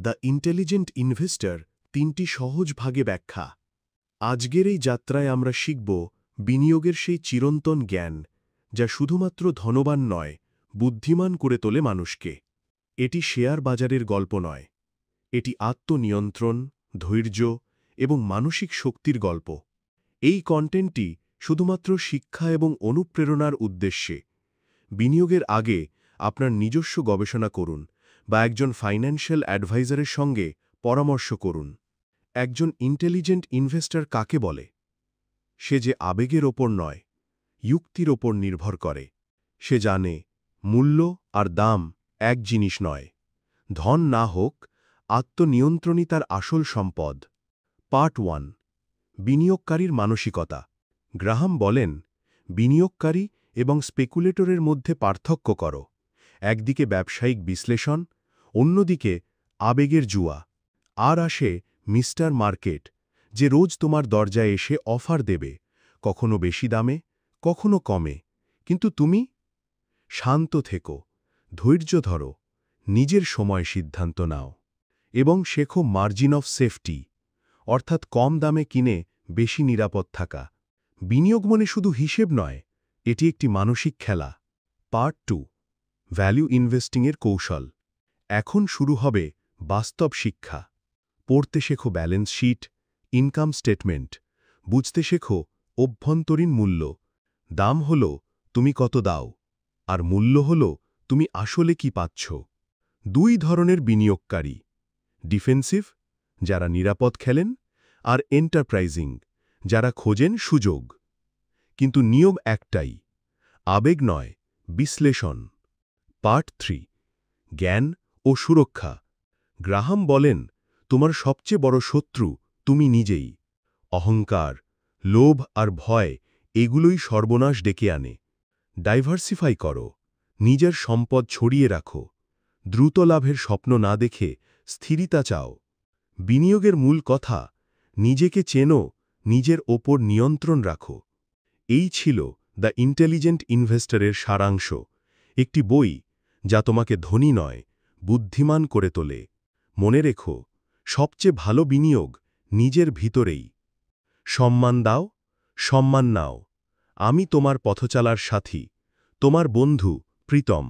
The intelligent investor ৩টি সহজ ভাগে ব্যাখ্যা। আজকের এই যাত্রায় আমরা শিখব বিনিয়োগের সেই চিরন্তন জ্ঞান যা শুধুমাত্র ধনবান নয়, বুদ্ধিমান করে তোলে মানুষকে। এটি শেয়ার বাজারের গল্প নয়, এটি আত্মনিয়ন্ত্রণ, ধৈর্য এবং মানসিক শক্তির গল্প। এই কন্টেন্টটি শুধুমাত্র শিক্ষা এবং অনুপ্রেরণার উদ্দেশ্যে। বিনিয়োগের আগে আপনার নিজস্ব গবেষণা করুন বা একজন ফাইন্যান্সিয়াল অ্যাডভাইজারের সঙ্গে পরামর্শ করুন। একজন ইন্টেলিজেন্ট ইনভেস্টর কাকে বলে? সে যে আবেগের ওপর নয়, যুক্তির ওপর নির্ভর করে। সে জানে মূল্য আর দাম এক জিনিস নয়। ধন না হোক, আত্মনিয়ন্ত্রণই তার আসল সম্পদ। পার্ট 1, বিনিয়োগকারীর মানসিকতা। গ্রাহাম বলেন, বিনিয়োগকারী এবং স্পেকুলেটরের মধ্যে পার্থক্য করো। একদিকে ব্যবসায়িক বিশ্লেষণ, অন্যদিকে আবেগের জুয়া। আর আসে মিস্টার মার্কেট, যে রোজ তোমার দরজায় এসে অফার দেবে, কখনো বেশি দামে, কখনো কমে। কিন্তু তুমি শান্ত থেকো, ধৈর্য ধরো, নিজের সময় সিদ্ধান্ত নাও এবং শেখো মার্জিন অফ সেফটি, অর্থাৎ কম দামে কিনে বেশি নিরাপদ থাকা। বিনিয়োগ মানে শুধু হিসেব নয়, এটি একটি মানসিক খেলা। পার্ট 2, ভ্যালু ইনভেস্টিংয়ের কৌশল। এখন শুরু হবে বাস্তব শিক্ষা। পড়তে শেখো ব্যালেন্স শিট, ইনকাম স্টেটমেন্ট। বুঝতে শেখো অভ্যন্তরীণ মূল্য। দাম হল তুমি কত দাও, আর মূল্য হল তুমি আসলে কি পাচ্ছ। 2 ধরনের বিনিয়োগকারী: ডিফেন্সিভ, যারা নিরাপদ খেলেন, আর এন্টারপ্রাইজিং, যারা খোঁজেন সুযোগ। কিন্তু নিয়ম একটাই, আবেগ নয়, বিশ্লেষণ। পার্ট 3, জ্ঞান ও সুরক্ষা। গ্রাহাম বলেন, তোমার সবচেয়ে বড় শত্রু তুমি নিজেই। অহংকার, লোভ আর ভয়, এগুলোই সর্বনাশ ডেকে আনে। ডাইভার্সিফাই করো, নিজের সম্পদ ছড়িয়ে রাখো। দ্রুত লাভের স্বপ্ন না দেখে স্থিরতা চাও। বিনিয়োগের মূল কথা, নিজেকে চেনো, নিজের ওপর নিয়ন্ত্রণ রাখো। এই ছিল দ্য ইন্টেলিজেন্ট ইনভেস্টরের সারাংশ, একটি বই যা তোমাকে ধনী নয়, বুদ্ধিমান করে তোলে। মনে রেখো, সবচেয়ে ভালো বিনিয়োগ নিজের ভিতরেই। সম্মান দাও, সম্মান নাও। আমি তোমার পথচলার সাথী, তোমার বন্ধু প্রীতম।